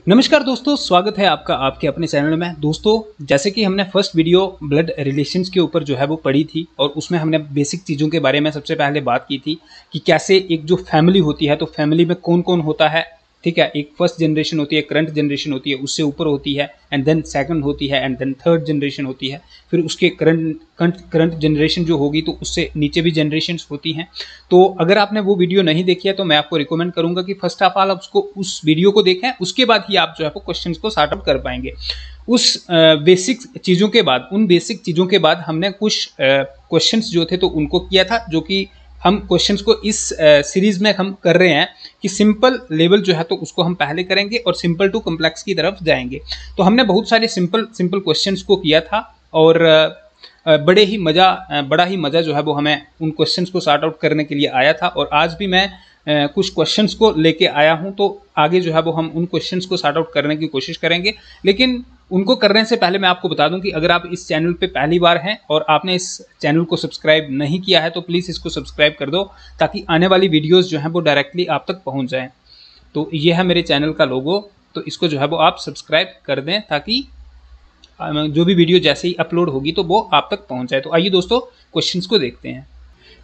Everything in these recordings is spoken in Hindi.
नमस्कार दोस्तों, स्वागत है आपका आपके अपने चैनल में। दोस्तों, जैसे कि हमने फर्स्ट वीडियो ब्लड रिलेशंस के ऊपर जो है वो पढ़ी थी और उसमें हमने बेसिक चीज़ों के बारे में सबसे पहले बात की थी कि कैसे एक जो फैमिली होती है तो फैमिली में कौन कौन होता है। ठीक है, एक फर्स्ट जनरेशन होती है, करंट जनरेशन होती है, उससे ऊपर होती है, एंड देन सेकंड होती है, एंड देन थर्ड जनरेशन होती है, फिर उसके करंट जनरेशन जो होगी तो उससे नीचे भी जनरेशन्स होती हैं। तो अगर आपने वो वीडियो नहीं देखी है तो मैं आपको रिकमेंड करूंगा कि फर्स्ट ऑफ ऑल आप उसको उस वीडियो को देखें, उसके बाद ही आप जो है वो क्वेश्चन को सॉर्ट आउट कर पाएंगे। उस बेसिक चीज़ों के बाद, उन बेसिक चीज़ों के बाद हमने कुछ क्वेश्चंस जो थे तो उनको किया था, जो कि हम क्वेश्चंस को इस सीरीज में हम कर रहे हैं कि सिंपल लेवल जो है तो उसको हम पहले करेंगे और सिंपल टू कॉम्प्लेक्स की तरफ जाएंगे। तो हमने बहुत सारे सिंपल क्वेश्चंस को किया था और बड़ा ही मज़ा जो है वो हमें उन क्वेश्चंस को सॉर्ट आउट करने के लिए आया था। और आज भी मैं कुछ क्वेश्चंस को लेके आया हूं, तो आगे जो है वो हम उन क्वेश्चंस को सॉर्ट आउट करने की कोशिश करेंगे। लेकिन उनको करने से पहले मैं आपको बता दूं कि अगर आप इस चैनल पे पहली बार हैं और आपने इस चैनल को सब्सक्राइब नहीं किया है तो प्लीज़ इसको सब्सक्राइब कर दो, ताकि आने वाली वीडियोज़ जो हैं वो डायरेक्टली आप तक पहुँच जाएँ। तो ये है मेरे चैनल का लोगो, तो इसको जो है वो आप सब्सक्राइब कर दें ताकि जो भी वीडियो जैसे ही अपलोड होगी तो वो आप तक पहुंच जाए। तो आइए दोस्तों, क्वेश्चंस को देखते हैं।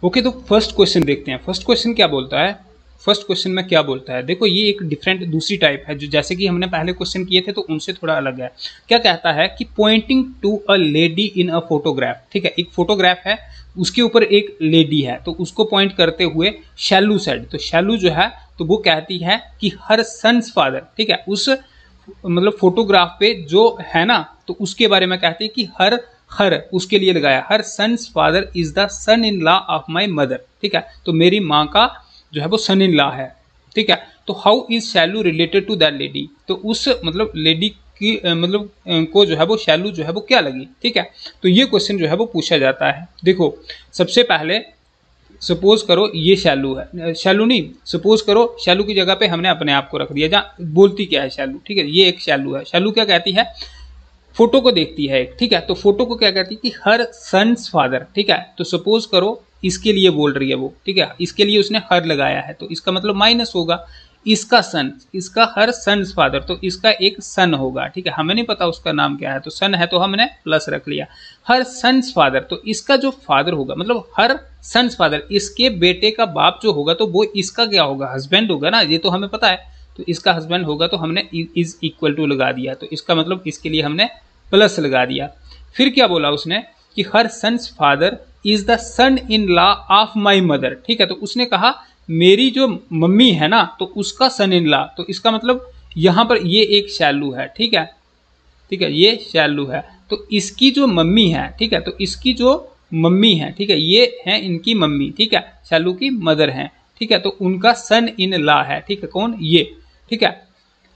ओके, तो फर्स्ट क्वेश्चन देखते हैं। फर्स्ट क्वेश्चन क्या बोलता है? फर्स्ट क्वेश्चन में क्या बोलता है, देखो ये एक डिफरेंट दूसरी टाइप है, जो जैसे कि हमने पहले क्वेश्चन किए थे तो उनसे थोड़ा अलग है। क्या कहता है कि pointing to a lady in a photograph. ठीक है, एक फोटोग्राफ है, उसके ऊपर एक लेडी है, तो उसको पॉइंट करते हुए शैलू सेड, तो शैलू जो है तो वो कहती है कि हर सन्स फादर। ठीक है, उस मतलब फोटोग्राफ पे जो है ना तो उसके बारे में कहते हैं कि हर उसके लिए लगाया, her son's father is the son in law of my mother. ठीक है, तो मेरी माँ का जो है वो सन इन लॉ है। ठीक है, तो how is Shailu related to that lady, तो उस मतलब लेडी की मतलब को जो है वो शैलू जो है वो क्या लगी। ठीक है, तो ये क्वेश्चन जो है वो पूछा जाता है। देखो, सबसे पहले सपोज करो ये शैलू है, शैलू नहीं, सपोज करो शैलू की जगह पे हमने अपने आप को रख दिया, जहाँ बोलती क्या है शैलू। ठीक है, ये एक शैलू है। शैलू क्या कहती है, फोटो को देखती है एक। ठीक है, तो फोटो को क्या कहती है कि हर सन्स फादर। ठीक है, तो सपोज करो इसके लिए बोल रही है वो। ठीक है, इसके लिए उसने हर लगाया है, तो इसका मतलब माइनस होगा। इसका सन, इसका हर सन्स फादर, तो इसका एक सन होगा। ठीक है, हमें नहीं पता उसका नाम क्या है, तो सन है तो हमने प्लस रख लिया। हर सन्स फादर, तो इसका जो फादर होगा मतलब हर सन्स फादर, इसके बेटे का बाप जो होगा तो वो इसका क्या होगा, हस्बैंड होगा ना, ये तो हमें पता है। तो इसका हस्बैंड होगा तो हमने इज इक्वल टू लगा दिया, तो इसका मतलब इसके लिए हमने प्लस लगा दिया। फिर क्या बोला उसने कि her son's father is the son in law of my mother. ठीक है, तो उसने कहा मेरी जो मम्मी है ना तो उसका सन इन लॉ, तो इसका मतलब यहाँ पर ये एक शैलू है। ठीक है, ठीक है, ये शैलू है, तो इसकी जो मम्मी है, ठीक है, तो इसकी जो मम्मी है, ठीक है, ये है इनकी मम्मी। ठीक है, शैलू की मदर है। ठीक है, तो उनका सन इन लॉ है। ठीक है, कौन, ये। ठीक है,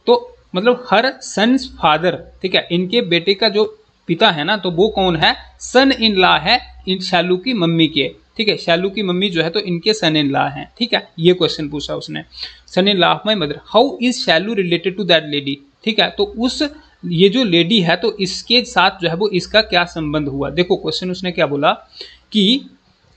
तो मतलब हर सन्स फादर, ठीक है, इनके बेटे का जो पिता है ना तो वो कौन है, सन इन लॉ है इन शैलू की मम्मी के। ठीक है, शैलू की मम्मी जो है तो इनके सन इन लॉ है। ठीक है, ये क्वेश्चन पूछा उसने, son in law of my mother, how is Shailu related to that lady. ठीक है, तो उस ये जो लेडी है तो इसके साथ जो है वो इसका क्या संबंध हुआ। देखो क्वेश्चन उसने क्या बोला कि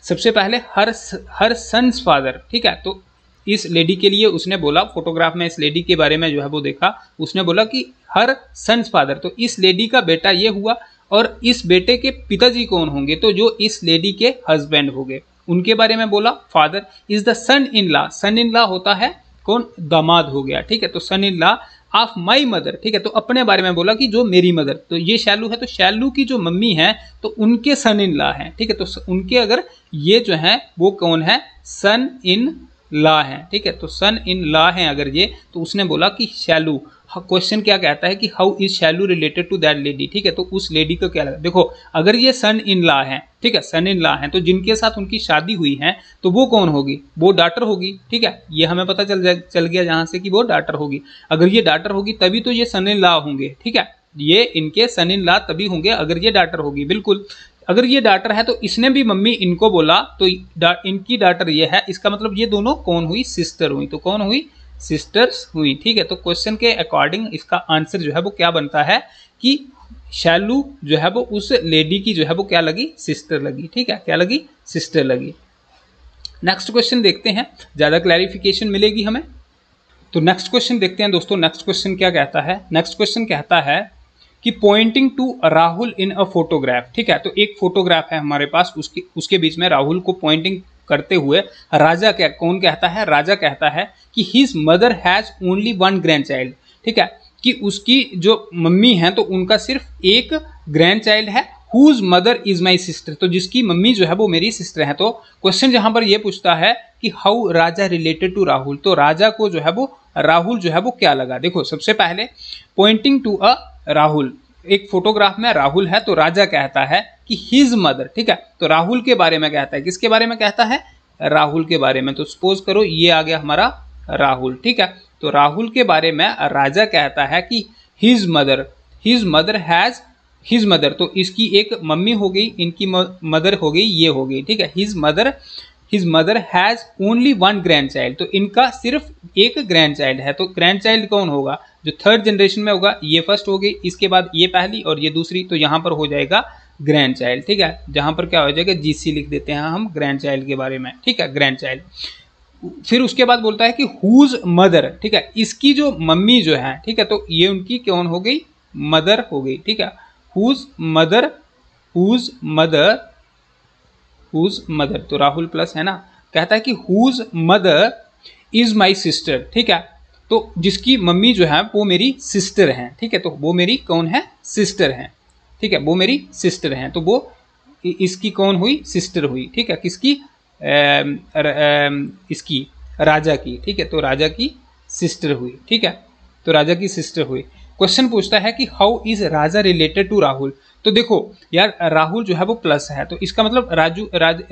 सबसे पहले हर सन्स फादर। ठीक है, तो इस लेडी के लिए उसने बोला, फोटोग्राफ में इस लेडी के बारे में जो है वो देखा, उसने बोला कि हर सन्स फादर, तो इस लेडी का बेटा ये हुआ, और इस बेटे के पिताजी कौन होंगे, तो जो इस लेडी के हस्बैंड होंगे उनके बारे में बोला। Father is the son in law, son in law होता है कौन, दामाद हो गया। ठीक है, तो son in law of my mother. ठीक है, तो अपने बारे में बोला कि जो मेरी मदर, तो ये शैलू है, तो शैलू की जो मम्मी है तो उनके सन इन लॉ है। ठीक है, तो उनके अगर ये जो है वो कौन है, सन इन लॉ है। ठीक है, तो सन इन लॉ है अगर ये, तो उसने बोला कि शैलू, क्वेश्चन क्या कहता है कि how is Shailu related to that lady. ठीक है, तो उस लेडी को क्या लगा, देखो अगर ये सन इन लॉ है, ठीक है, सन इन लॉ है, तो जिनके साथ उनकी शादी हुई है तो वो कौन होगी, वो डॉटर होगी। ठीक है, ये हमें पता चल गया जहां से कि वो डॉटर होगी। अगर ये डॉटर होगी तभी तो ये सन इन लॉ होंगे। ठीक है, ये इनके सन इन लॉ तभी होंगे अगर ये डॉटर होगी। बिल्कुल, अगर ये डॉटर है तो इसने भी मम्मी इनको बोला तो इनकी डॉटर ये है, इसका मतलब ये दोनों कौन हुई, सिस्टर हुई। तो कौन हुई, सिस्टर्स हुई। ठीक है, तो क्वेश्चन के अकॉर्डिंग इसका आंसर जो है वो क्या बनता है कि शैलू जो है वो उस लेडी की जो है वो क्या लगी, सिस्टर लगी। ठीक है, क्या लगी, सिस्टर लगी। नेक्स्ट क्वेश्चन देखते हैं, ज्यादा क्लैरिफिकेशन मिलेगी हमें। तो नेक्स्ट क्वेश्चन देखते हैं दोस्तों। नेक्स्ट क्वेश्चन क्या कहता है? नेक्स्ट क्वेश्चन कहता है कि pointing to Rahul in a photograph. ठीक है, तो एक फोटोग्राफ है हमारे पास, उसके बीच में राहुल को पॉइंटिंग करते हुए राजा कौन कहता है? राजा कहता है कि his mother has only one grand child. ठीक है, कि उसकी जो मम्मी है तो उनका सिर्फ एक ग्रैंड चाइल्ड है, whose mother is my sister, तो जिसकी मम्मी जो है वो मेरी सिस्टर है। तो क्वेश्चन जहां पर ये पूछता है कि how Raja related to Rahul, तो राजा को जो है वो राहुल जो है वो क्या लगा? देखो सबसे पहले पॉइंटिंग टू अ राहुल, एक फोटोग्राफ में राहुल है तो राजा कहता है कि हिज मदर। ठीक है, तो राहुल के बारे में कहता है, किसके बारे में कहता है? राहुल के बारे में। तो सपोज करो ये आ गया हमारा राहुल। ठीक है, तो राहुल के बारे में राजा कहता है कि his mother has his mother, तो इसकी एक मम्मी हो गई, इनकी मदर हो गई, ये हो गई। ठीक है, his mother has only one grand child, तो इनका सिर्फ एक ग्रैंड चाइल्ड है। तो ग्रैंड चाइल्ड कौन होगा? जो थर्ड जनरेशन में होगा, ये फर्स्ट हो गई, इसके बाद ये पहली और ये दूसरी, तो यहाँ पर हो जाएगा ग्रैंड चाइल्ड। ठीक है, जहां पर क्या हो जाएगा? जीसी लिख देते हैं हम ग्रैंड चाइल्ड के बारे में। ठीक है, ग्रैंड चाइल्ड। फिर उसके बाद बोलता है कि हुज मदर, ठीक है, इसकी जो मम्मी जो है, ठीक है, तो ये उनकी कौन हो गई? मदर हो गई। ठीक है, हुज मदर, तो राहुल प्लस है ना, कहता है कि whose mother is my sister. ठीक है, तो जिसकी मम्मी जो है वो मेरी सिस्टर है। ठीक है, तो वो मेरी कौन है? सिस्टर है। ठीक है, वो मेरी सिस्टर है, तो वो इसकी कौन हुई? सिस्टर हुई। ठीक है, किसकी? इसकी राजा की। ठीक है, तो राजा की सिस्टर हुई। ठीक है, तो राजा की सिस्टर हुई। क्वेश्चन पूछता है कि how is Raja related to Rahul, तो देखो यार राहुल जो है वो प्लस है, तो इसका मतलब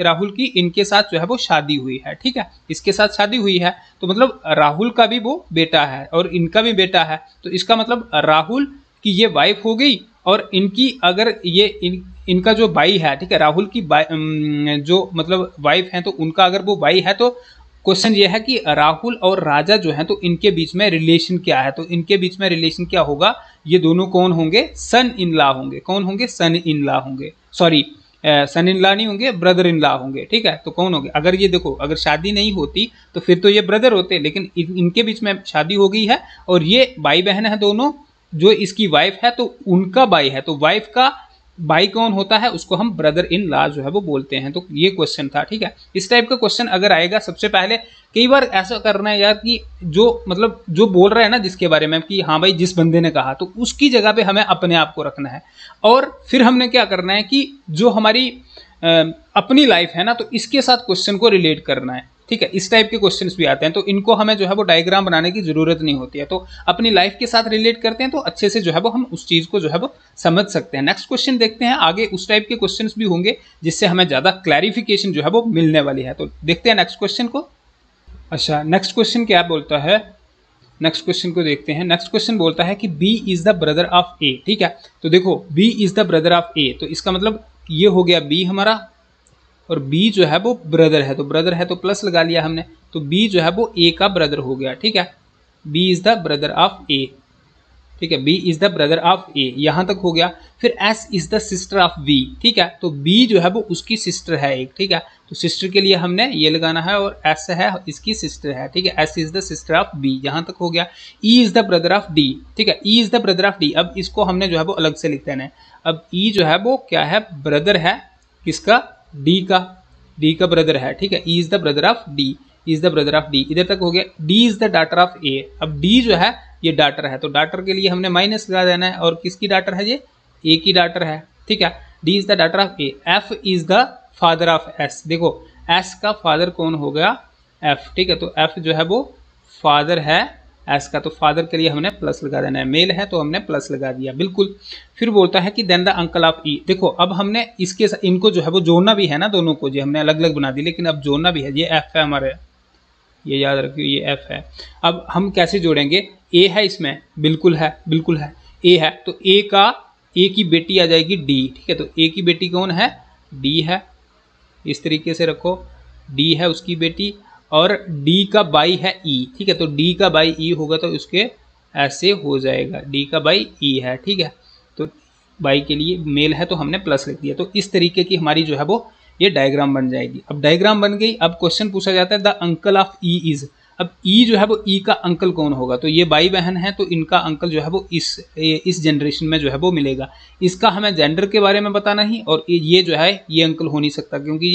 राहुल की इनके साथ जो है वो शादी हुई है। ठीक है, इसके साथ शादी हुई है, तो मतलब राहुल का भी वो बेटा है और इनका भी बेटा है, तो इसका मतलब राहुल की ये वाइफ हो गई और इनकी अगर ये इनका जो भाई है, ठीक है, राहुल की जो मतलब वाइफ है, तो उनका अगर वो भाई है, तो क्वेश्चन ये है कि राहुल और राजा जो है तो इनके बीच में रिलेशन क्या है? तो इनके बीच में रिलेशन क्या होगा? ये दोनों कौन होंगे? सन इन लॉ होंगे। कौन होंगे? सन इन लॉ होंगे। सॉरी, सन इन लॉ नहीं होंगे, ब्रदर इन लॉ होंगे। ठीक है, तो कौन होंगे? अगर ये देखो, अगर शादी नहीं होती तो फिर तो ये ब्रदर होते, लेकिन इनके बीच में शादी हो गई है और ये भाई बहन है दोनों। जो इसकी वाइफ है तो उनका भाई है, तो वाइफ का भाई कौन होता है? उसको हम ब्रदर इन लॉ जो है वो बोलते हैं। तो ये क्वेश्चन था। ठीक है, इस टाइप का क्वेश्चन अगर आएगा, सबसे पहले कई बार ऐसा करना है यार कि जो मतलब जो बोल रहे हैं ना जिसके बारे में कि हाँ भाई जिस बंदे ने कहा, तो उसकी जगह पे हमें अपने आप को रखना है और फिर हमने क्या करना है कि जो हमारी अपनी लाइफ है ना, तो इसके साथ क्वेश्चन को रिलेट करना है। ठीक है, इस टाइप के क्वेश्चंस भी आते हैं, तो इनको हमें जो है वो डायग्राम बनाने की जरूरत नहीं होती है, तो अपनी लाइफ के साथ रिलेट करते हैं तो अच्छे से जो है वो हम उस चीज को जो है वो समझ सकते हैं। नेक्स्ट क्वेश्चन देखते हैं, आगे उस टाइप के क्वेश्चंस भी होंगे जिससे हमें ज्यादा क्लैरिफिकेशन जो है वो मिलने वाली है। तो देखते हैं नेक्स्ट क्वेश्चन को। अच्छा, नेक्स्ट क्वेश्चन क्या बोलता है? नेक्स्ट क्वेश्चन को देखते हैं। नेक्स्ट क्वेश्चन बोलता है कि B is the brother of A. ठीक है, तो देखो B is the brother of A, तो इसका मतलब ये हो गया बी हमारा और बी जो है वो ब्रदर है, तो ब्रदर है तो प्लस लगा लिया हमने, तो बी जो है वो ए का ब्रदर हो गया। ठीक है, B is the brother of A. ठीक है, B is the brother of A, यहां तक हो गया। फिर S is the sister of B. ठीक है, तो बी जो है वो उसकी सिस्टर है एक। ठीक है, तो सिस्टर के लिए हमने ये लगाना है और एस है इसकी सिस्टर है। ठीक है, S is the sister of B, यहां तक हो गया। E is the brother of D. ठीक है, E is the brother of D, अब इसको हमने जो है वो अलग से लिख देना है। अब ई जो है वो क्या है? ब्रदर है किसका? डी का ब्रदर है। ठीक है, E is the brother of D, is the brother of D, इधर तक हो गया। D is the daughter of A, अब डी जो है ये डॉटर है, तो डॉटर के लिए हमने माइनस लगा देना है और किसकी डॉटर है? ये ए की डॉटर है। ठीक है, D is the daughter of A. F is the father of S, देखो एस का फादर कौन हो गया? एफ। ठीक है, तो एफ जो है वो फादर है एस का, तो फादर के लिए हमने प्लस लगा देना है, मेल है तो हमने प्लस लगा दिया, बिल्कुल। फिर बोलता है कि देन द अंकल ऑफ ई, देखो अब हमने इसके इनको जो है वो जोड़ना भी है ना, दोनों को जो हमने अलग अलग बना दी, लेकिन अब जोड़ना भी है। ये एफ है हमारे, ये याद रखिए ये एफ है। अब हम कैसे जोड़ेंगे? ए है इसमें, बिल्कुल है, बिल्कुल है, ए है, तो ए की बेटी आ जाएगी डी। ठीक है, तो ए की बेटी कौन है? डी है, इस तरीके से रखो, डी है उसकी बेटी और डी का बाई है ई। ठीक है, तो डी का बाई ई होगा तो उसके ऐसे हो जाएगा, डी का बाई ई है। ठीक है, तो बाई के लिए मेल है तो हमने प्लस लिख दिया, तो इस तरीके की हमारी जो है वो ये डायग्राम बन जाएगी। अब डायग्राम बन गई, अब क्वेश्चन पूछा जाता है the uncle of E is. अब ई जो है वो ई का अंकल कौन होगा, तो ये भाई बहन है तो इनका अंकल जो है वो इस जनरेशन में जो है वो मिलेगा। इसका हमें जेंडर के बारे में पता नहीं, और ये जो है ये अंकल हो नहीं सकता क्योंकि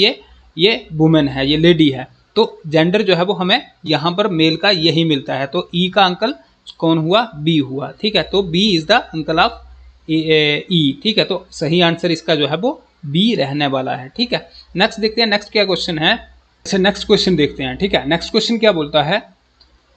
ये वुमेन है, ये लेडी है, तो जेंडर जो है वो हमें यहाँ पर मेल का यही मिलता है। तो ई का अंकल कौन हुआ, बी हुआ, ठीक है। तो B is the uncle of E, ठीक है। तो सही आंसर इसका जो है वो बी रहने वाला है, ठीक है। नेक्स्ट देखते हैं, नेक्स्ट क्या क्वेश्चन है। अच्छा नेक्स्ट क्वेश्चन देखते हैं, ठीक है। नेक्स्ट क्वेश्चन क्या बोलता है,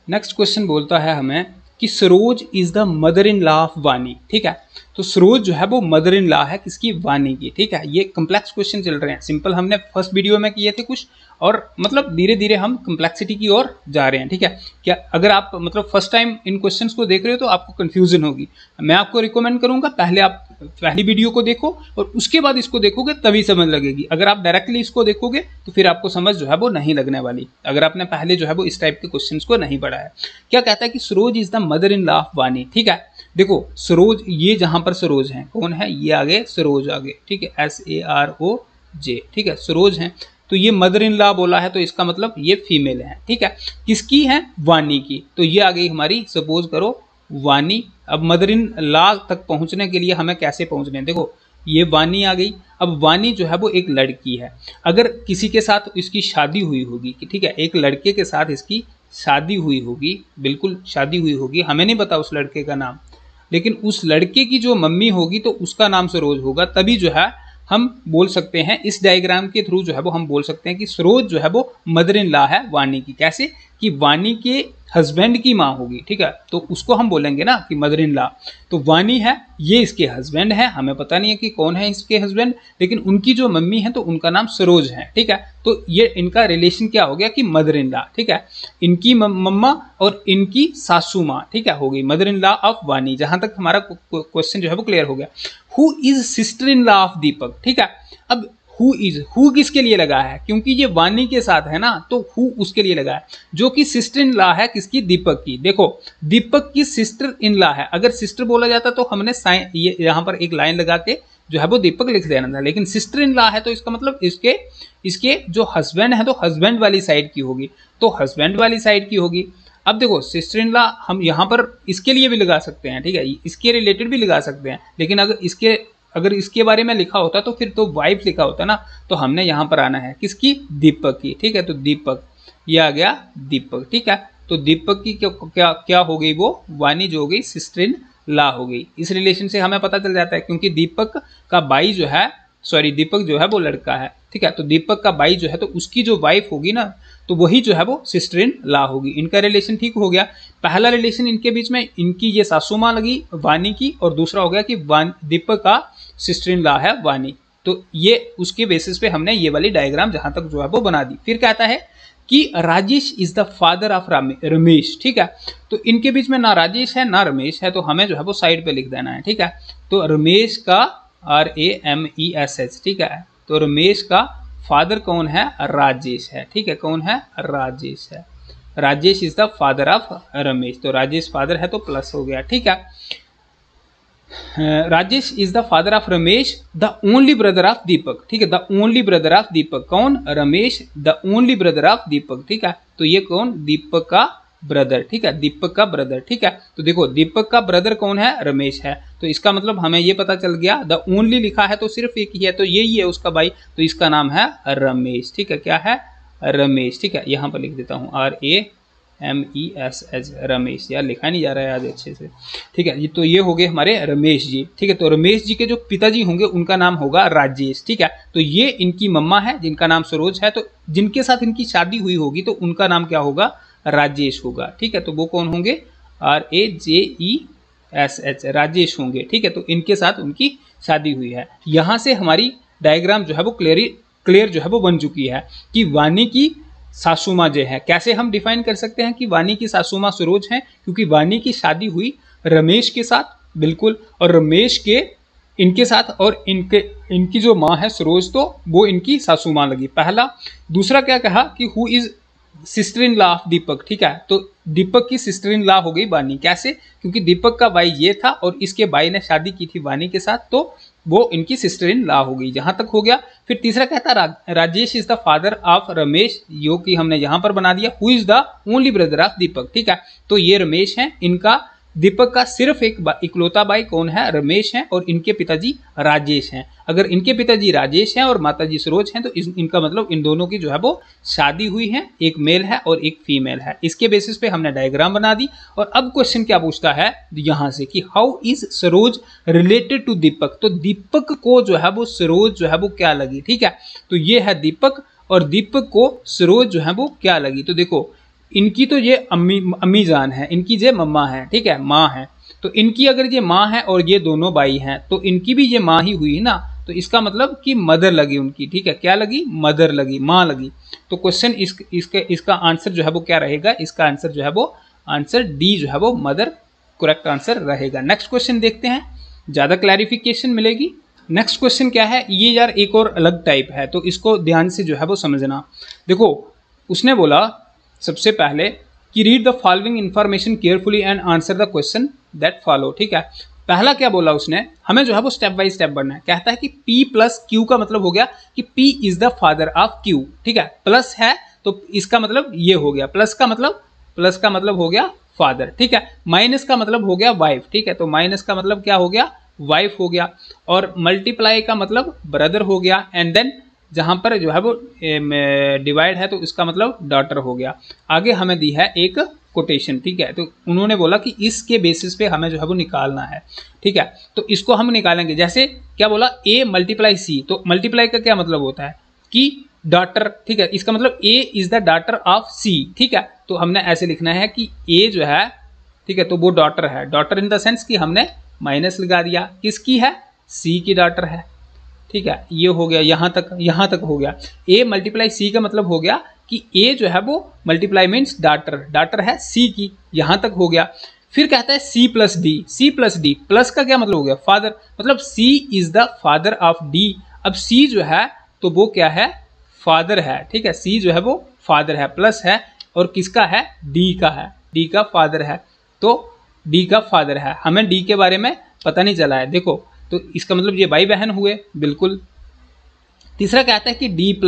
नेक्स्ट क्वेश्चन बोलता है हमें कि Saroj is the mother in law of वानी, ठीक है। तो सरोज जो है वो मदर इन लॉ है किसकी, वानी की, ठीक है। ये कम्प्लेक्स क्वेश्चन चल रहे हैं, सिंपल हमने फर्स्ट वीडियो में किए थे कुछ, और मतलब धीरे धीरे हम कम्प्लेक्सिटी की ओर जा रहे हैं, ठीक है। क्या अगर आप मतलब फर्स्ट टाइम इन क्वेश्चंस को देख रहे हो तो आपको कंफ्यूजन होगी, मैं आपको रिकमेंड करूंगा पहले आप पहली वीडियो को देखो और उसके बाद इसको देखोगे तभी समझ लगेगी। अगर आप डायरेक्टली इसको देखोगे तो फिर आपको समझ जो है वो नहीं लगने वाली, अगर आपने पहले जो है वो इस टाइप के क्वेश्चंस को नहीं पढ़ा है। क्या कहता है कि Saroj is the mother in law of वानी, ठीक है। देखो सरोज, ये जहां पर सरोज है कौन है, ये आगे सरोज आगे, ठीक है, SAROJ, ठीक है, सरोज है। तो ये मदर इन लॉ बोला है तो इसका मतलब ये फीमेल है, ठीक है। किसकी है, वानी की। तो ये आ गई हमारी, सपोज करो वानी। अब मदर इन लॉ तक पहुंचने के लिए हमें कैसे पहुंचने, देखो ये वानी आ गई। अब वानी जो है वो एक लड़की है, अगर किसी के साथ इसकी शादी हुई होगी, ठीक है, एक लड़के के साथ इसकी शादी हुई होगी, बिल्कुल शादी हुई होगी, हमें नहीं पता उस लड़के का नाम, लेकिन उस लड़के की जो मम्मी होगी तो उसका नाम सरोज होगा, तभी जो है हम बोल सकते हैं, इस डायग्राम के थ्रू जो है वो हम बोल सकते हैं कि सरोज जो है वो मदर इन लॉ है वानी की। कैसे कि वानी के हस्बैंड की माँ होगी, ठीक है, तो उसको हम बोलेंगे ना कि मदर इन लॉ। तो वानी है, ये इसके हस्बैंड है, हमें पता नहीं है कि कौन है इसके हस्बैंड, लेकिन उनकी जो मम्मी है तो उनका नाम सरोज है, ठीक है। तो ये इनका रिलेशन क्या हो गया कि मदर इन लॉ, ठीक है। इनकी मम्मा और इनकी सासू माँ, ठीक है, हो गई मदर इन लॉ ऑफ वानी। जहां तक हमारा क्वेश्चन जो है वो क्लियर हो गया। Who is sister in law of Deepak, ठीक है। अब हु किसके लिए लगा है, क्योंकि ये वानी के साथ है ना, तो हु उसके लिए लगा है, जो कि सिस्टर इन लॉ है किसकी, दीपक की। देखो दीपक की सिस्टर इन लॉ है, अगर सिस्टर बोला जाता तो हमने साइन ये यहाँ पर एक लाइन लगा के जो है वो दीपक लिख देना था, लेकिन सिस्टर इन लॉ है तो इसका मतलब इसके जो हस्बैंड है तो हस्बैंड वाली साइड की होगी, तो हस्बैंड वाली साइड की होगी। अब देखो सिस्टर इन लॉ हम यहाँ पर इसके लिए भी लगा सकते हैं, ठीक है, इसके रिलेटेड भी लगा सकते हैं, लेकिन अगर इसके बारे में लिखा होता तो फिर तो वाइफ लिखा होता ना, तो हमने यहाँ पर आना है किसकी, दीपक की, ठीक है। तो दीपक, ये आ गया दीपक, ठीक है। तो दीपक की क्या हो गई, वो वानी जो हो गई सिस्टर इन लॉ हो गई। इस रिलेशन से हमें पता चल जाता है, क्योंकि दीपक का भाई जो है, सॉरी दीपक जो है वो लड़का है, ठीक है, तो दीपक का भाई जो है तो उसकी जो वाइफ होगी ना, तो वही जो है वो सिस्टर इन लॉ होगी। इनका रिलेशन ठीक हो गया। पहला रिलेशन इनके बीच में इनकी ये सासू माँ लगी वानी की, और दूसरा हो गया कि दीपक का सिस्टर इन लॉ है वानी। तो ये उसके बेसिस पे हमने ये वाली डायग्राम जहां तक जो है वो बना दी। फिर कहता है कि Rajesh is the father of Ramesh, ठीक है। तो इनके बीच में ना राजेश है ना रमेश है, तो हमें जो है वो साइड पे लिख देना है, ठीक है। तो रमेश का RAMESH, ठीक है। तो रमेश का फादर कौन है, राजेश है, ठीक है, कौन है, राजेश है। Rajesh is the father of Ramesh, तो राजेश फादर है तो प्लस हो गया, ठीक है। Rajesh is the father of Ramesh, the only brother of Deepak, ठीक है, the only brother of Deepak, कौन, Ramesh, the only brother of Deepak, ठीक है। तो ये कौन, दीपक का ब्रदर, ठीक है, दीपक का ब्रदर, ठीक है। तो देखो दीपक का ब्रदर कौन है, रमेश है, तो इसका मतलब हमें ये पता चल गया, द ओनली लिखा है तो सिर्फ एक ही है, तो यही है उसका भाई, तो इसका नाम है रमेश, ठीक है, क्या है, रमेश, ठीक है। यहाँ पर लिख देता हूँ RAMESH, रमेश, यार लिखा नहीं जा रहा है आज अच्छे से, ठीक है। तो ये हो गए हमारे रमेश जी, ठीक है। तो रमेश जी के जो पिताजी होंगे उनका नाम होगा राजेश, ठीक है। तो ये इनकी मम्मा है जिनका नाम सरोज है, तो जिनके साथ इनकी शादी हुई होगी तो उनका नाम क्या होगा, राजेश होगा, ठीक है। तो वो कौन होंगे, RAJESH, राजेश होंगे, ठीक है। तो इनके साथ उनकी शादी हुई है। यहां से हमारी डायग्राम जो है वो क्लियर जो है वो बन चुकी है कि वानी की सासू माँ जो है, कैसे हम डिफाइन कर सकते हैं कि वानी की सासू माँ सरोज है, क्योंकि वानी की शादी हुई रमेश के साथ, बिल्कुल, और रमेश के इनके साथ, और इनकी जो माँ है सरोज, तो वो इनकी सासू माँ लगी, पहला। दूसरा क्या कहा कि sister in law of Deepak, ठीक है। तो दीपक की सिस्टर इन लॉ हो गई वानी। कैसे? क्योंकि दीपक का भाई ये था और इसके भाई ने शादी की थी वानी के साथ, तो वो इनकी सिस्टर इन लॉ हो गई। जहां तक हो गया। फिर तीसरा कहता है Rajesh is the father of Ramesh, यो कि हमने यहां पर बना दिया who is the only brother of Deepak, ठीक है। तो ये रमेश है, इनका दीपक का सिर्फ एक इकलौता भाई कौन है? रमेश है, और इनके पिताजी राजेश हैं। अगर इनके पिताजी राजेश हैं और माताजी सरोज हैं तो इनका मतलब इन दोनों की जो है वो शादी हुई है, एक मेल है और एक फीमेल है। इसके बेसिस पे हमने डायग्राम बना दी। और अब क्वेश्चन क्या पूछता है यहां से कि how is Saroj related to Deepak. तो दीपक को जो है वो सरोज जो है वो क्या लगी, ठीक है। तो ये है दीपक और दीपक को सरोज जो है वो क्या लगी। तो देखो इनकी तो ये अम्मी जान है, इनकी ये मम्मा है, ठीक है, माँ है। तो इनकी अगर ये माँ है और ये दोनों भाई हैं तो इनकी भी ये माँ ही हुई ना। तो इसका मतलब कि मदर लगी उनकी, ठीक है। क्या लगी? मदर लगी, माँ लगी। तो क्वेश्चन इसका आंसर जो है वो क्या रहेगा? इसका आंसर जो है वो आंसर डी जो है वो मदर करेक्ट आंसर रहेगा। नेक्स्ट क्वेश्चन देखते हैं, ज्यादा क्लैरिफिकेशन मिलेगी। नेक्स्ट क्वेश्चन क्या है ये यार, एक और अलग टाइप है, तो इसको ध्यान से जो है वो समझना। देखो उसने बोला सबसे पहले कि read the following information carefully and answer the question that follow, ठीक है। पहला क्या बोला उसने, हमें जो है वो स्टेप बाय स्टेप बढ़ना है। कहता है कि P प्लस Q का मतलब हो गया कि P is the father of Q, ठीक है। प्लस है तो इसका मतलब ये हो गया, प्लस का मतलब हो गया फादर, ठीक है। माइनस का मतलब हो गया वाइफ, ठीक है। तो माइनस का मतलब क्या हो गया? वाइफ हो गया। और मल्टीप्लाई का मतलब ब्रदर हो गया। एंड देन जहां पर जो है वो डिवाइड है तो इसका मतलब डॉटर हो गया। आगे हमें दी है एक कोटेशन, ठीक है। तो उन्होंने बोला कि इसके बेसिस पे हमें जो है वो निकालना है, ठीक है। तो इसको हम निकालेंगे। जैसे क्या बोला? A multiply C। तो मल्टीप्लाई का क्या मतलब होता है कि डॉटर, ठीक है। इसका मतलब A is the daughter of C, ठीक है। तो हमने ऐसे लिखना है कि A जो है, ठीक है, तो वो डॉटर है। डॉटर इन द सेंस कि हमने माइनस लगा दिया, किसकी है? C की डॉटर है, ठीक है। ये हो गया, यहां तक हो गया। A मल्टीप्लाई C का मतलब हो गया कि A जो है वो मल्टीप्लाई मीन्स डॉटर है C की, यहां तक हो गया। फिर कहता है C प्लस D। प्लस का क्या मतलब हो गया? फादर, मतलब C is the father of D। अब C जो है तो वो क्या है? फादर है, ठीक है। C जो है वो फादर है, प्लस है और किसका है? D का है, D का फादर है। तो D का फादर है, हमें D के बारे में पता नहीं चला है, देखो। तो इसका मतलब ये भाई बहन हुए, बिल्कुल। तीसरा कहता है कि D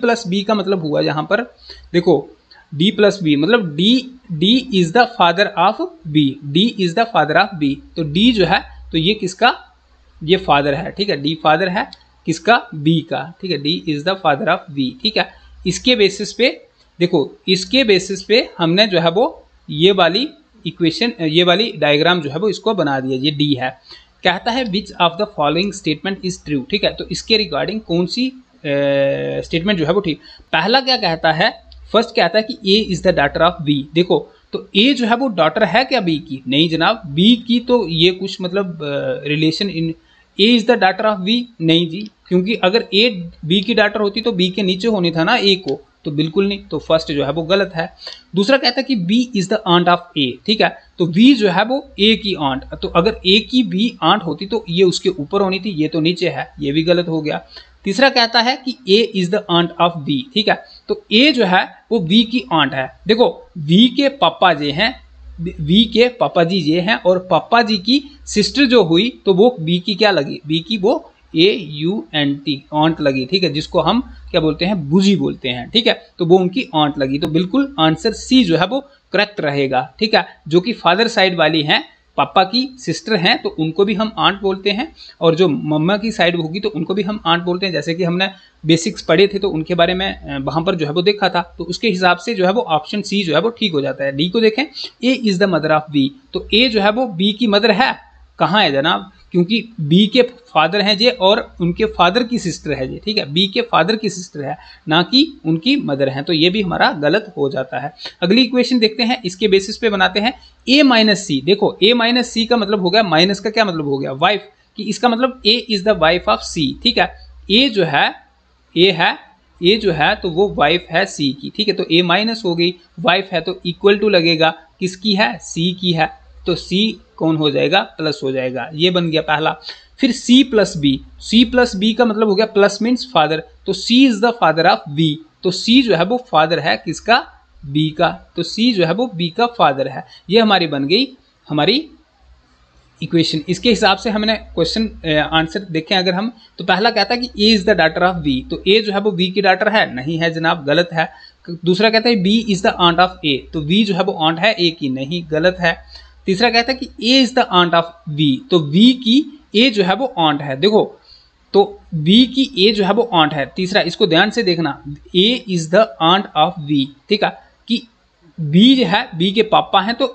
प्लस बी का मतलब हुआ यहाँ पर, देखो D प्लस बी मतलब D is the father of B, D is the father of B। तो D जो है तो ये किसका? ये फादर है, ठीक है। D फादर है किसका? B का, ठीक है। D is the father of B, ठीक है। इसके बेसिस पे देखो, इसके बेसिस पे हमने जो है वो ये वाली इक्वेशन, ये वाली डायग्राम जो है वो इसको बना दिया, ये D है। कहता है which of the following statement is true, ठीक है। तो इसके रिगार्डिंग कौन सी स्टेटमेंट जो है वो ठीक। पहला क्या कहता है? फर्स्ट कहता है कि A is the daughter of B। देखो तो A जो है वो डॉटर है क्या B की? नहीं जनाब, B की तो ये कुछ मतलब relation in A is the daughter of B, नहीं जी, क्योंकि अगर A B की डॉटर होती तो B के नीचे होनी था ना A को, तो बिल्कुल नहीं। तो फर्स्ट जो है वो गलत है। दूसरा कहता है कि B is the aunt of A, ठीक है। तो B जो है वो A की आंट, तो अगर A की B आंट होती तो ये उसके ऊपर होनी थी, ये तो नीचे है, ये भी गलत हो गया। तीसरा कहता है कि A is the aunt of B, ठीक है। तो A जो है वो B की आंट है। देखो V के पापा जी हैं, V के पापा जी ये हैं, और पापा जी की सिस्टर जो हुई तो वो B की क्या लगी? B की वो AUNT ऑन्ट लगी, ठीक है, जिसको हम क्या बोलते हैं? बुजी बोलते हैं, ठीक है। तो वो उनकी ऑन्ट लगी। तो बिल्कुल आंसर C जो है वो करेक्ट रहेगा, ठीक है। जो कि फादर साइड वाली हैं, पापा की सिस्टर हैं, तो उनको भी हम आंट बोलते हैं, और जो मम्मा की साइड होगी तो उनको भी हम आंट बोलते हैं। जैसे कि हमने बेसिक्स पढ़े थे तो उनके बारे में वहां पर जो है वो देखा था, तो उसके हिसाब से जो है वो ऑप्शन C जो है वो ठीक हो जाता है। डी को देखें, A is the mother of B। तो A जो है वो B की मदर है, कहाँ है जनाब? क्योंकि B के फादर हैं जे और उनके फादर की सिस्टर है जे, ठीक है। B के फादर की सिस्टर है, ना कि उनकी मदर है, तो ये भी हमारा गलत हो जाता है। अगली इक्वेशन देखते हैं, इसके बेसिस पे बनाते हैं A माइनस सी। देखो A माइनस सी का मतलब हो गया, माइनस का क्या मतलब हो गया? वाइफ, कि इसका मतलब A is the wife of C, ठीक है। A जो है A जो है तो वो वाइफ है C की, ठीक है। तो A माइनस हो गई, वाइफ है तो इक्वल टू लगेगा, किसकी है? C की है, तो C कौन हो जाएगा? प्लस हो जाएगा। ये बन गया पहला। फिर C प्लस बी का मतलब हो गया, प्लस मीन्स फादर, तो C is the father of B, तो सी जो है वो फादर है किसका, बी का, तो सी जो है वो बी का फादर है। ये हमारी बन गई हमारी इक्वेशन। इसके हिसाब से हमने क्वेश्चन आंसर देखें अगर हम, तो पहला कहता है कि A is the daughter of B, तो ए जो है वो बी की डॉटर है, नहीं है जनाब, गलत है। दूसरा कहता है B is the aunt of A, तो बी जो है वो आंट है ए की, नहीं, गलत है। तीसरा कहता है कि A is the aunt of B, तो बी की ए जो है वो आंट है, देखो तो बी की ए जो है वो आंट है। तीसरा, इसको ध्यान से देखना, A is the aunt of B, ठीक है, कि बी जो है बी के पापा हैं, तो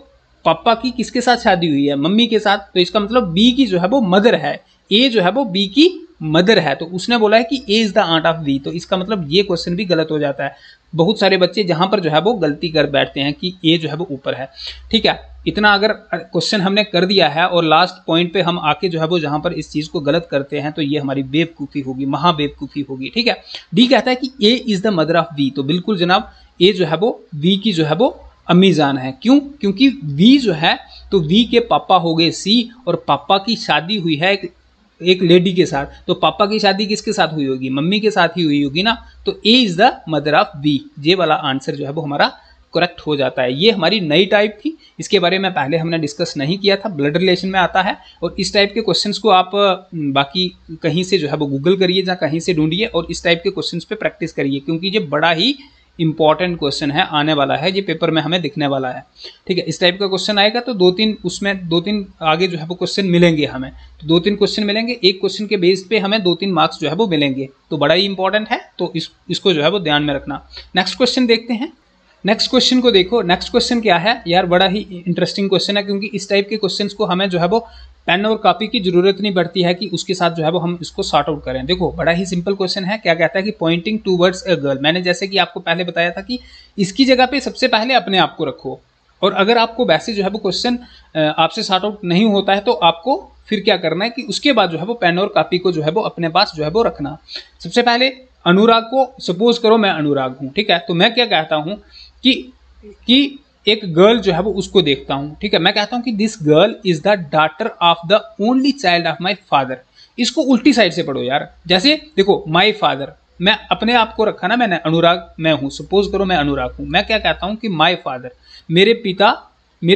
पापा की किसके साथ शादी हुई है, मम्मी के साथ, तो इसका मतलब बी की जो है वो मदर है, ए जो है वो बी की मदर है, तो उसने बोला है कि A is the aunt of B, तो इसका मतलब ये क्वेश्चन भी गलत हो जाता है। बहुत सारे बच्चे जहां पर जो है वो गलती कर बैठते हैं कि ए जो है वो ऊपर है, ठीक है। इतना अगर क्वेश्चन हमने कर दिया है और लास्ट पॉइंट पे हम आके जो है वो जहां पर इस चीज को गलत करते हैं, तो ये हमारी बेवकूफ़ी होगी, महा बेवकूफ़ी होगी, ठीक है। डी कहता है कि A is the mother of B, तो बिल्कुल जनाब ए जो है वो बी की जो है वो अम्मी जान है। क्यों? क्योंकि वी जो है, तो वी के पापा हो गए सी, और पापा की शादी हुई है एक लेडी के साथ, तो पापा की शादी किसके साथ हुई होगी, मम्मी के साथ ही हुई होगी ना, तो A is the mother of B, ये वाला आंसर जो है वो हमारा करेक्ट हो जाता है। ये हमारी नई टाइप थी, इसके बारे में पहले हमने डिस्कस नहीं किया था, ब्लड रिलेशन में आता है। और इस टाइप के क्वेश्चंस को आप बाकी कहीं से जो है वो गूगल करिए या कहीं से ढूंढिए और इस टाइप के क्वेश्चंस पे प्रैक्टिस करिए, क्योंकि ये बड़ा ही इंपॉर्टेंट क्वेश्चन है, आने वाला है, ये पेपर में हमें दिखने वाला है, ठीक है। इस टाइप का क्वेश्चन आएगा तो दो तीन आगे जो है वो क्वेश्चन मिलेंगे हमें, तो 2-3 क्वेश्चन मिलेंगे, एक क्वेश्चन के बेस पे हमें 2-3 मार्क्स जो है वो मिलेंगे, तो बड़ा ही इंपॉर्टेंट है, तो इसको जो है वो ध्यान में रखना। नेक्स्ट क्वेश्चन देखते हैं। नेक्स्ट क्वेश्चन को देखो, नेक्स्ट क्वेश्चन क्या है यार, बड़ा ही इंटरेस्टिंग क्वेश्चन है, क्योंकि इस टाइप के क्वेश्चंस को हमें जो है वो पेन और कॉपी की जरूरत नहीं पड़ती है कि उसके साथ जो है वो हम इसको सॉर्ट आउट करें। देखो बड़ा ही सिंपल क्वेश्चन है, क्या कहता है कि पॉइंटिंग टूवर्ड्स अ गर्ल, मैंने जैसे कि आपको पहले बताया था कि इसकी जगह पे सबसे पहले अपने आप को रखो, और अगर आपको वैसे जो है वो क्वेश्चन आपसे सॉर्ट आउट नहीं होता है तो आपको फिर क्या करना है कि उसके बाद जो है वो पेन और कॉपी को जो है वो अपने पास जो है वो रखना। सबसे पहले अनुराग को, सपोज करो मैं अनुराग हूँ, ठीक है, तो मैं क्या कहता हूँ कि एक गर्ल जो है वो उसको देखता हूं, ठीक है, मैं कहता हूं कि this girl is the daughter of the only child of my father. इसको उल्टी साइड से पढ़ो यार, जैसे देखो माय फादर, मैं अपने आप को रखा ना, मैंने अनुराग मैं हूं, सपोज करो मैं अनुराग हूं, मैं क्या कहता हूं कि माय फादर, मेरे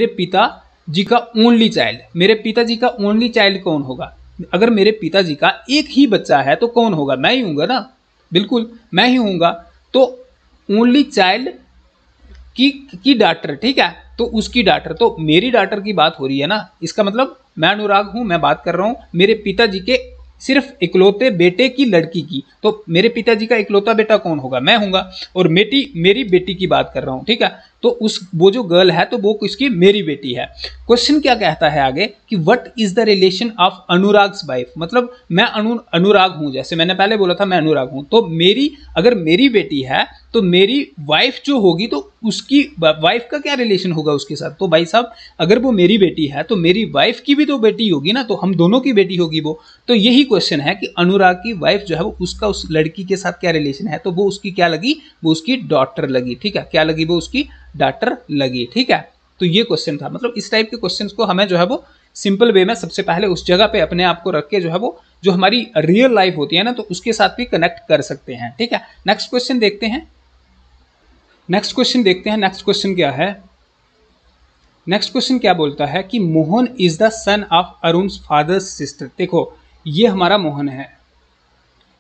पिता जी का ओनली चाइल्ड, मेरे पिताजी का ओनली चाइल्ड कौन होगा, अगर मेरे पिताजी का एक ही बच्चा है तो कौन होगा, मैं ही हूंगा ना, बिल्कुल मैं ही हूंगा, तो ओनली चाइल्ड की डॉटर, ठीक है, तो उसकी डॉटर, तो मेरी डॉटर की बात हो रही है ना, इसका मतलब मैं अनुराग हूं, मैं बात कर रहा हूं मेरे पिताजी के सिर्फ इकलौते बेटे की लड़की की, तो मेरे पिताजी का इकलौता बेटा कौन होगा, मैं हूंगा, और मेरी बेटी की बात कर रहा हूं, ठीक है, तो वो जो गर्ल है तो वो किसकी, मेरी बेटी है। क्वेश्चन क्या कहता है आगे कि what is the relation of Anurag's wife, मतलब मैं अनुराग हूं, जैसे मैंने पहले बोला था मैं अनुराग हूं, तो अगर मेरी बेटी है तो मेरी वाइफ जो होगी तो उसकी वाइफ का क्या रिलेशन होगा उसके साथ, तो भाई साहब अगर वो मेरी बेटी है तो मेरी वाइफ की भी तो बेटी होगी ना, तो हम दोनों की बेटी होगी वो, तो यही क्वेश्चन है कि अनुराग की वाइफ जो है वो उसका उस लड़की के साथ क्या रिलेशन है, तो वो उसकी क्या लगी, वो उसकी डॉटर लगी, ठीक है, क्या लगी, वो उसकी डॉटर लगी, ठीक है। तो ये क्वेश्चन था, मतलब इस टाइप के क्वेश्चंस को हमें जो है वो सिंपल वे में सबसे पहले उस जगह पे अपने आप को रख के जो है वो जो हमारी रियल लाइफ होती है ना, तो उसके साथ भी कनेक्ट कर सकते हैं, ठीक है। नेक्स्ट क्वेश्चन देखते हैं। नेक्स्ट क्वेश्चन क्या है, नेक्स्ट क्वेश्चन क्या बोलता है कि Mohan is the son of Arun's father's sister. देखो ये हमारा मोहन है,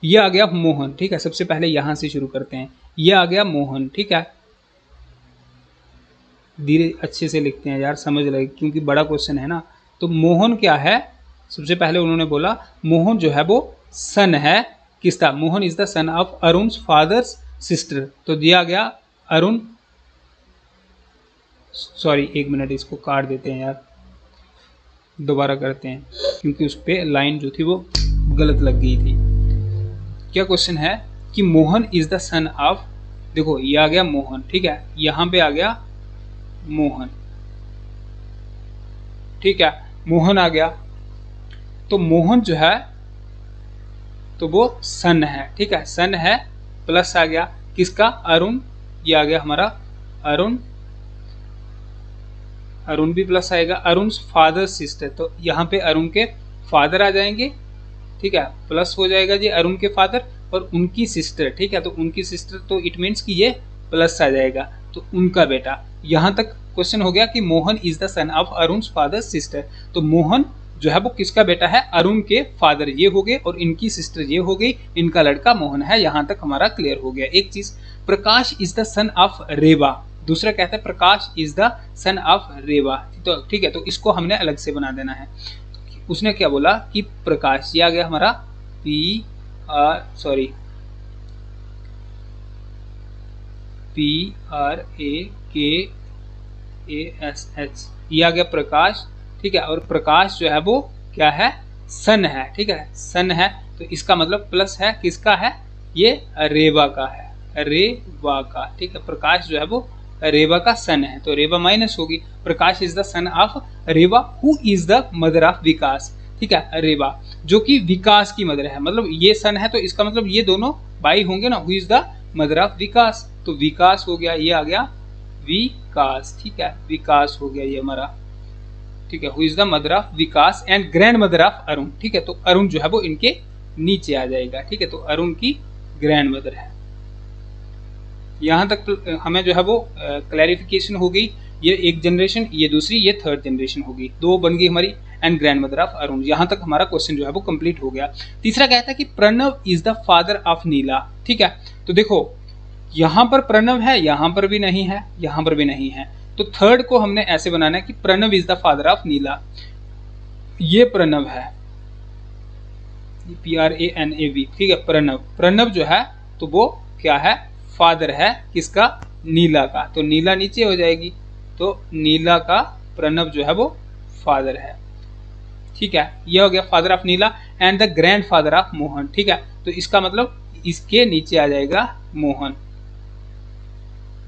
ये आ गया मोहन, ठीक है, सबसे पहले यहां से शुरू करते हैं, ये आ गया मोहन, ठीक है, धीरे अच्छे से लिखते हैं यार, समझ लगे क्योंकि बड़ा क्वेश्चन है ना। तो मोहन क्या है, सबसे पहले उन्होंने बोला मोहन जो है वो सन है किसका, Mohan is the son of Arun's father's sister, तो दिया गया अरुण, सॉरी एक मिनट इसको काट देते हैं यार, दोबारा करते हैं क्योंकि उस पर लाइन जो थी वो गलत लग गई थी। क्या क्वेश्चन है कि Mohan is the son of, देखो ये आ गया मोहन, ठीक है, यहां पे आ गया मोहन, ठीक है, मोहन आ गया, तो मोहन जो है तो वो सन है, ठीक है, सन है, प्लस आ गया किसका, अरुण, ये आ गया हमारा अरुण, अरुण भी प्लस आएगा, अरुण फादर सिस्टर, तो यहाँ पे अरुण के फादर आ जाएंगे, ठीक है, प्लस हो जाएगा जी अरुण के फादर, और उनकी सिस्टर, ठीक है, तो उनकी सिस्टर तो इट मीन्स कि ये प्लस आ जाएगा, तो उनका बेटा। यहाँ तक क्वेश्चन हो गया कि Mohan is the son of Arun father sister, तो मोहन जो है वो किसका बेटा है, अरुण के फादर ये हो गए और इनकी सिस्टर ये हो गई, इनका लड़का मोहन है। यहाँ तक हमारा क्लियर हो गया। एक चीज, प्रकाश इज द सन ऑफ रेवा, दूसरा कहता है प्रकाश इज द सन ऑफ रेवा, तो ठीक है, तो इसको हमने अलग से बना देना है। उसने क्या बोला कि प्रकाश, ये आ गया हमारा PRAKASH, ये आ गया प्रकाश, ठीक है, और प्रकाश जो है वो क्या है, सन है, ठीक है, सन है, तो इसका मतलब प्लस है, किसका है, ये रेवा का है, रेवा का, ठीक है, प्रकाश जो है वो रेवा का सन है, तो रेवा माइनस होगी। Prakash is the son of Reva who is the mother of Vikas, ठीक है, रेवा जो कि विकास की मदर है, मतलब ये सन है तो इसका मतलब ये दोनों भाई होंगे ना, who is the mother of Vikas, तो विकास हो गया, ये आ गया विकास, ठीक है, विकास हो गया ये हमारा, ठीक है, who is the mother of Vikas and grand mother of Arun, ठीक है, तो अरुण जो है वो इनके नीचे आ जाएगा, ठीक है, तो अरुण की ग्रैंड मदर है। यहाँ तक तो हमें जो है वो क्लैरिफिकेशन हो गई, ये एक जनरेशन, ये दूसरी, ये थर्ड जनरेशन होगी, दो बन गई हमारी, and grand mother of Arun. यहाँ तक हमारा क्वेश्चन जो है वो कंप्लीट हो गया। तीसरा कहता है कि Pranav is the father of Neela, ठीक है, तो देखो यहाँ पर प्रणव है, यहाँ पर भी नहीं है, यहाँ पर भी नहीं है, तो थर्ड को हमने ऐसे बनाना है कि Pranav is the father of Neela, ये प्रणव है, PRANAV, ठीक है, प्रणव, प्रणव जो है तो वो क्या है, फादर है किसका, नीला का, तो नीला नीचे हो जाएगी, तो नीला का प्रणव जो है वो फादर है, ठीक है, यह हो गया father of Neela and the grand father of Mohan, ठीक है, तो इसका मतलब इसके नीचे आ जाएगा मोहन,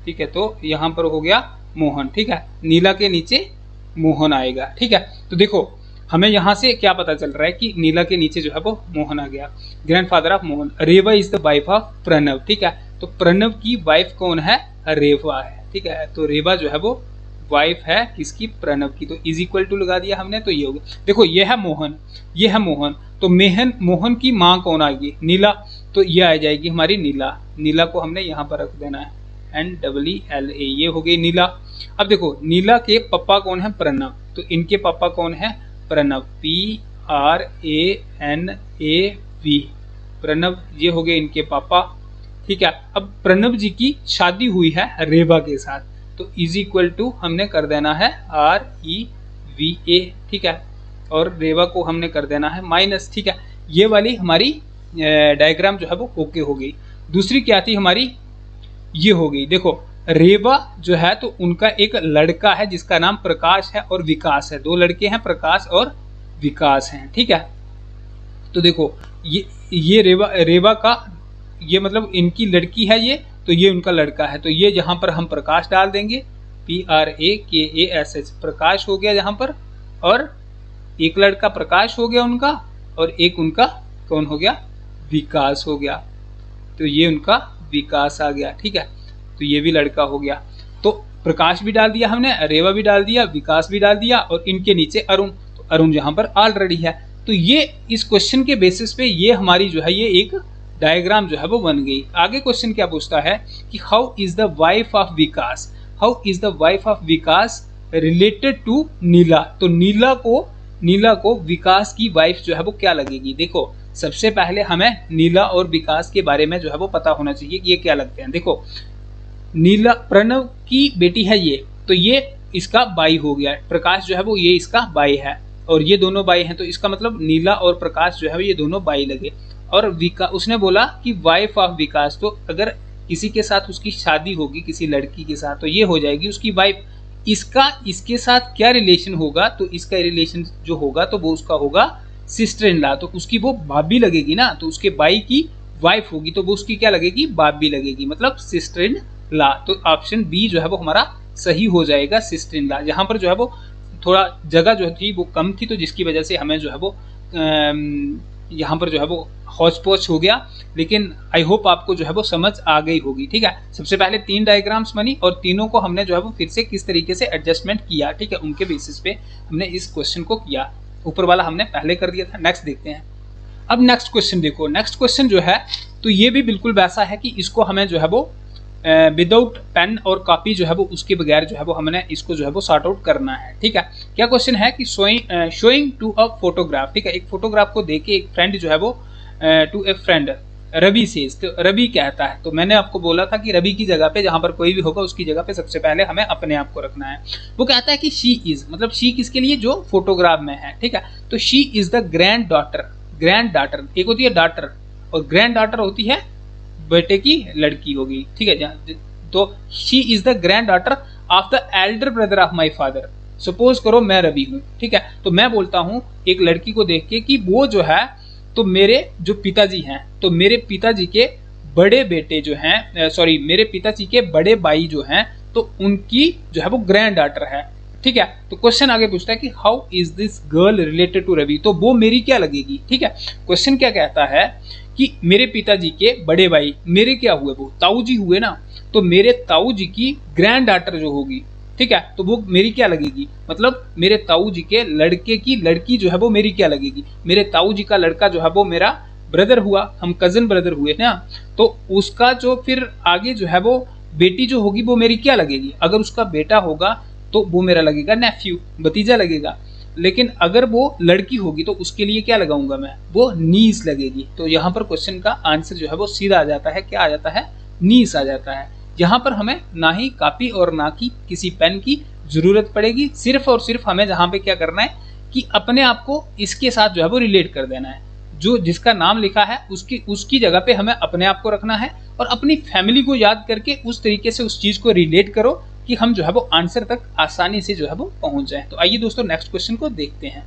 ठीक है, तो यहां पर हो गया मोहन, ठीक है, नीला के नीचे मोहन आएगा, ठीक है, तो देखो हमें यहां से क्या पता चल रहा है कि नीला के नीचे जो है वो मोहन आ गया, grandfather of Mohan. Reva is the wife of Pranav, ठीक है, तो प्रणव की वाइफ कौन है, रेवा है, ठीक है, तो रेवा जो है वो वाइफ है किसकी, प्रणव की, तो इज इक्वल टू लगा दिया हमने, तो ये हो गया। देखो ये है मोहन, ये है मोहन, तो मोहन की माँ कौन आएगी, नीला, तो ये आ जाएगी हमारी नीला, नीला को हमने यहाँ पर रख देना है, NEELA, ये हो गई नीला। अब देखो नीला के पापा कौन है, प्रणव, तो इनके पापा कौन है, प्रणव, PRANAV, प्रणव, ये हो गए इनके पापा, ठीक है। अब प्रणव जी की शादी हुई है रेवा के साथ, तो इज इक्वल टू हमने कर देना है REVA, ठीक है, और रेवा को हमने कर देना है माइनस, ठीक है। ये वाली हमारी डायग्राम जो है वो ओके हो गई। दूसरी क्या थी हमारी, ये हो गई। देखो रेवा जो है तो उनका एक लड़का है जिसका नाम प्रकाश है और विकास है, दो लड़के हैं प्रकाश और विकास हैं, ठीक है। तो देखो ये रेवा का ये मतलब इनकी लड़की है ये, तो ये उनका लड़का है, तो ये यहाँ पर हम प्रकाश डाल देंगे, PRAKASH, प्रकाश हो गया यहाँ पर, और एक लड़का प्रकाश हो गया उनका, और एक उनका कौन हो गया, विकास हो गया, तो ये उनका विकास आ गया, ठीक है। तो ये भी लड़का हो गया, तो प्रकाश भी डाल दिया हमने, रेवा भी डाल दिया, विकास भी डाल दिया, और इनके नीचे अरुण, तो अरुण यहाँ पर ऑलरेडी है। तो ये इस क्वेश्चन के बेसिस पे ये हमारी जो है ये एक डायग्राम जो है वो बन गई। आगे क्वेश्चन क्या पूछता है कि how is the wife of Vikas, how is the wife of Vikas related to Neela, तो नीला को विकास की वाइफ जो है वो क्या लगेगी। देखो सबसे पहले हमें नीला और विकास के बारे में जो है वो पता होना चाहिए कि ये क्या लगते हैं। देखो नीला प्रणव की बेटी है ये, तो ये इसका भाई हो गया, प्रकाश जो है वो ये इसका भाई है, और ये दोनों भाई हैं, तो इसका मतलब नीला और प्रकाश जो है ये दोनों भाई लगे। और उसने बोला कि वाइफ ऑफ विकास, तो अगर किसी के साथ उसकी शादी होगी किसी लड़की के साथ, तो ये हो जाएगी उसकी वाइफ। इसका इसके साथ क्या रिलेशन होगा, तो इसका रिलेशन जो होगा तो वो उसका होगा सिस्टर इन लॉ, तो उसकी वो भाभी लगेगी ना, तो उसके भाई की वाइफ होगी तो वो उसकी क्या लगेगी, भाभी लगेगी, मतलब सिस्टर इन लॉ। तो ऑप्शन बी जो है वो हमारा सही हो जाएगा, सिस्टर इन लॉ। यहाँ पर जो है वो थोड़ा जगह जो थी वो कम थी, तो जिसकी वजह से हमें जो है वो यहाँ पर जो है वो हौच पौच हो गया, लेकिन आई होप आपको जो है वो समझ आ गई होगी, ठीक है। सबसे पहले 3 डायग्राम्स बनी और तीनों को हमने जो है वो फिर से किस तरीके से एडजस्टमेंट किया, ठीक है, उनके बेसिस पे हमने इस क्वेश्चन को किया। ऊपर वाला हमने पहले कर दिया था। नेक्स्ट देखते हैं। अब नेक्स्ट क्वेश्चन देखो, नेक्स्ट क्वेश्चन जो है तो ये भी बिल्कुल वैसा है कि इसको हमें जो है वो विदाउट पेन और कॉपी जो है वो उसके बगैर जो है वो हमने इसको जो है वो सॉर्ट आउट करना है। ठीक है, क्या क्वेश्चन है कि शोइंग टू अ फोटोग्राफ। ठीक है, एक फोटोग्राफ को देख के एक फ्रेंड जो है वो to a friend Ravi says, तो रवि कहता है, तो मैंने आपको बोला था कि रवि की जगह पे जहां पर कोई भी होगा उसकी जगह पे सबसे पहले हमें अपने आप को रखना है। वो कहता है कि शी इज, मतलब शी किसके लिए, जो फोटोग्राफ में है। ठीक है, तो she is the grand daughter, एक होती है डॉटर और ग्रैंड डॉटर होती है बेटे की लड़की होगी। ठीक है, तो she is the grand daughter of the Elder brother of my father. Suppose करो मैं रवि हूं। ठीक है, तो मैं बोलता हूं एक लड़की को देख के कि वो जो है, तो मेरे जो पिताजी हैं, तो मेरे पिताजी के बड़े बेटे जो हैं, सॉरी मेरे पिताजी के बड़े भाई जो हैं, तो उनकी जो है वो ग्रैंड डॉटर है। ठीक है, तो क्वेश्चन आगे पूछता है कि how is this girl related to Ravi, तो वो मेरी क्या लगेगी। ठीक है, क्वेश्चन क्या कहता है कि मेरे पिताजी के बड़े भाई, मेरे क्या हुए, वो ताऊ जी हुए ना, तो मेरे ताऊ जी की ग्रैंड डॉटर जो होगी, ठीक है, तो वो मेरी क्या लगेगी, मतलब मेरे ताऊ जी के लड़के की लड़की जो है वो मेरी क्या लगेगी। मेरे ताऊ जी का लड़का जो है वो मेरा ब्रदर हुआ, हम कजन ब्रदर हुए ना, तो उसका जो फिर आगे जो है वो बेटी जो होगी वो मेरी क्या लगेगी। अगर उसका बेटा होगा तो वो मेरा लगेगा नेफ्यू, भतीजा लगेगा। लेकिन अगर वो लड़की होगी तो उसके लिए क्या लगाऊंगा मैं, वो नीस लगेगी। तो यहाँ पर क्वेश्चन का आंसर जो है वो सीधा आ जाता है, क्या आ जाता है, नीस आ जाता है। यहाँ पर हमें ना ही कॉपी और ना की किसी पेन की जरूरत पड़ेगी, सिर्फ और सिर्फ हमें जहाँ पे क्या करना है कि अपने आप को इसके साथ जो है वो रिलेट कर देना है। जो जिसका नाम लिखा है उसकी जगह पे हमें अपने आप को रखना है और अपनी फैमिली को याद करके उस तरीके से उस चीज को रिलेट करो कि हम जो है वो आंसर तक आसानी से जो है वो पहुंच जाए। तो आइए दोस्तों नेक्स्ट क्वेश्चन को देखते हैं।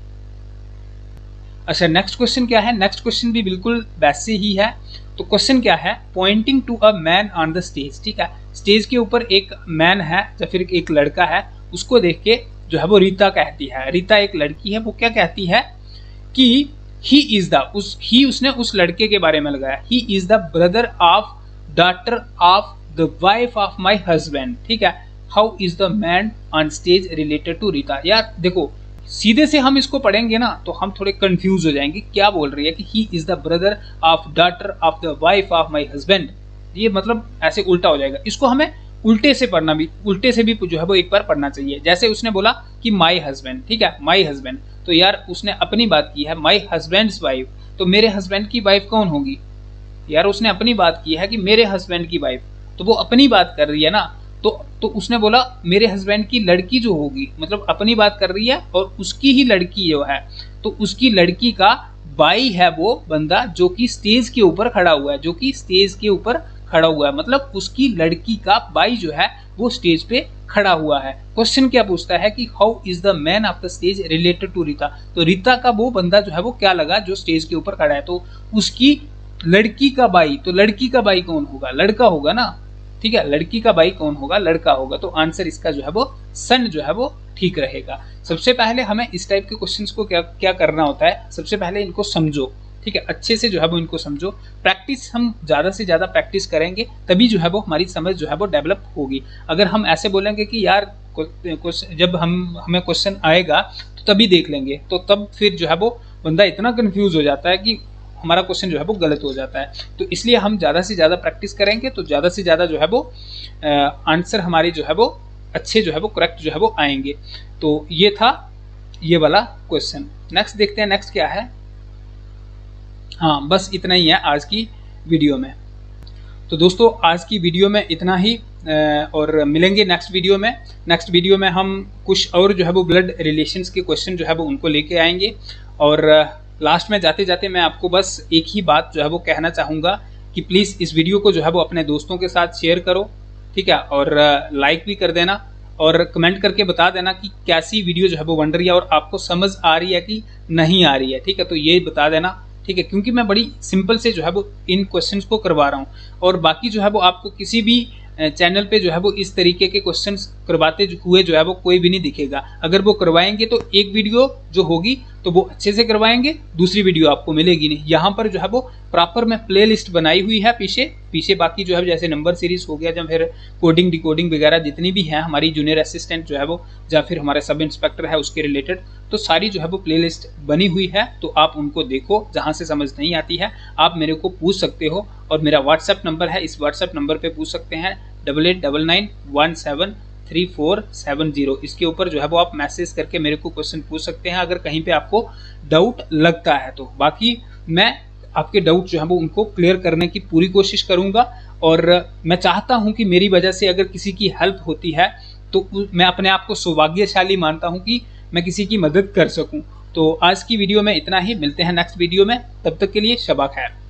अच्छा, नेक्स्ट क्वेश्चन क्या है, नेक्स्ट क्वेश्चन भी बिल्कुल वैसे ही है। तो क्वेश्चन क्या है, pointing to a man on the stage. ठीक है, स्टेज के ऊपर एक मैन है या फिर एक लड़का है, उसको देख के जो है वो रीता कहती है, रीता एक लड़की है, वो क्या कहती है कि ही इज द, उसने उस लड़के के बारे में लगाया, he is the brother of daughter of the wife of my husband. ठीक है, how is the man on stage related to Rita. यार देखो, सीधे से हम इसको पढ़ेंगे ना तो हम थोड़े कंफ्यूज हो जाएंगे, क्या बोल रही है कि ही is the brother of daughter of the wife of my husband, ये मतलब ऐसे उल्टा हो जाएगा। इसको हमें उल्टे से पढ़ना भी, उल्टे से भी जो है वो एक बार पढ़ना चाहिए। जैसे उसने बोला कि माई हस्बैंड, ठीक है, माई हस्बैंड, तो यार उसने अपनी बात की है, माई हस्बैंड्स वाइफ, तो मेरे हस्बैंड की वाइफ कौन होगी यार, उसने अपनी बात की है कि मेरे हस्बैंड की वाइफ, तो वो अपनी बात कर रही है ना। तो उसने बोला मेरे हस्बैंड की लड़की जो होगी, मतलब अपनी बात कर रही है और उसकी ही लड़की जो है, तो उसकी लड़की का भाई है वो बंदा जो कि स्टेज के ऊपर खड़ा हुआ है, जो कि स्टेज के ऊपर खड़ा हुआ है, मतलब उसकी लड़की का भाई जो है वो स्टेज पे खड़ा हुआ है। क्वेश्चन क्या पूछता है कि how is the man of the stage related to Rita, तो रीता का वो बंदा जो है वो क्या लगा जो स्टेज के ऊपर खड़ा है, तो उसकी लड़की का भाई, तो लड़की का भाई कौन होगा, लड़का होगा ना। ठीक है, लड़की का भाई कौन होगा, लड़का होगा, तो आंसर इसका जो है वो सन जो है वो ठीक रहेगा। सबसे पहले हमें इस टाइप के क्वेश्चंस को क्या करना होता है, सबसे पहले इनको समझो, ठीक है, अच्छे से जो है वो इनको समझो। प्रैक्टिस, हम ज्यादा से ज्यादा प्रैक्टिस करेंगे तभी जो है वो हमारी समझ जो है वो डेवलप होगी। अगर हम ऐसे बोलेंगे कि यार जब हमें क्वेश्चन आएगा तो तभी देख लेंगे, तो तब फिर जो है वो बंदा इतना कंफ्यूज हो जाता है कि हमारा क्वेश्चन जो है वो गलत हो जाता है। तो इसलिए हम ज़्यादा से ज़्यादा प्रैक्टिस करेंगे तो ज़्यादा से ज़्यादा जो है वो आंसर हमारे जो है वो अच्छे जो है वो करेक्ट जो है वो आएंगे। तो ये था ये वाला क्वेश्चन। नेक्स्ट देखते हैं, नेक्स्ट क्या है। हाँ, बस इतना ही है आज की वीडियो में। तो दोस्तों आज की वीडियो में इतना ही, और मिलेंगे नेक्स्ट वीडियो में। नेक्स्ट वीडियो में हम कुछ और जो है वो ब्लड रिलेशंस के क्वेश्चन जो है वो उनको लेके आएंगे। और लास्ट में जाते जाते मैं आपको बस एक ही बात जो है वो कहना चाहूँगा कि प्लीज़ इस वीडियो को जो है वो अपने दोस्तों के साथ शेयर करो, ठीक है, और लाइक भी कर देना और कमेंट करके बता देना कि कैसी वीडियो जो है वो बन रही है और आपको समझ आ रही है कि नहीं आ रही है, ठीक है, तो ये बता देना, ठीक है, क्योंकि मैं बड़ी सिंपल से जो है वो इन क्वेश्चंस को करवा रहा हूँ। और बाकी जो है वो आपको किसी भी चैनल पे जो है वो इस तरीके के क्वेश्चंस करवाते हुए जो है वो कोई भी नहीं दिखेगा। अगर वो करवाएंगे तो एक वीडियो जो होगी तो वो अच्छे से करवाएंगे, दूसरी वीडियो आपको मिलेगी नहीं। यहाँ पर जो है वो प्रॉपर मैं प्ले लिस्ट बनाई हुई है पीछे बाकी जो है जैसे नंबर सीरीज हो गया, जब फिर कोडिंग डिकोडिंग वगैरह जितनी भी है हमारी जूनियर असिस्टेंट जो है वो या फिर हमारे सब इंस्पेक्टर है उसके रिलेटेड, तो सारी जो है वो प्ले लिस्ट बनी हुई है। तो आप उनको देखो, जहाँ से समझ नहीं आती है आप मेरे को पूछ सकते हो। और मेरा व्हाट्सएप नंबर है, इस व्हाट्सएप नंबर पे पूछ सकते हैं 8899173470। इसके ऊपर जो है वो आप मैसेज करके मेरे को क्वेश्चन पूछ सकते हैं अगर कहीं पे आपको डाउट लगता है तो। बाकी मैं आपके डाउट जो है वो उनको क्लियर करने की पूरी कोशिश करूंगा। और मैं चाहता हूं कि मेरी वजह से अगर किसी की हेल्प होती है तो मैं अपने आप को सौभाग्यशाली मानता हूं कि मैं किसी की मदद कर सकूं। तो आज की वीडियो में इतना ही, मिलते हैं नेक्स्ट वीडियो में, तब तक के लिए शबा खैर।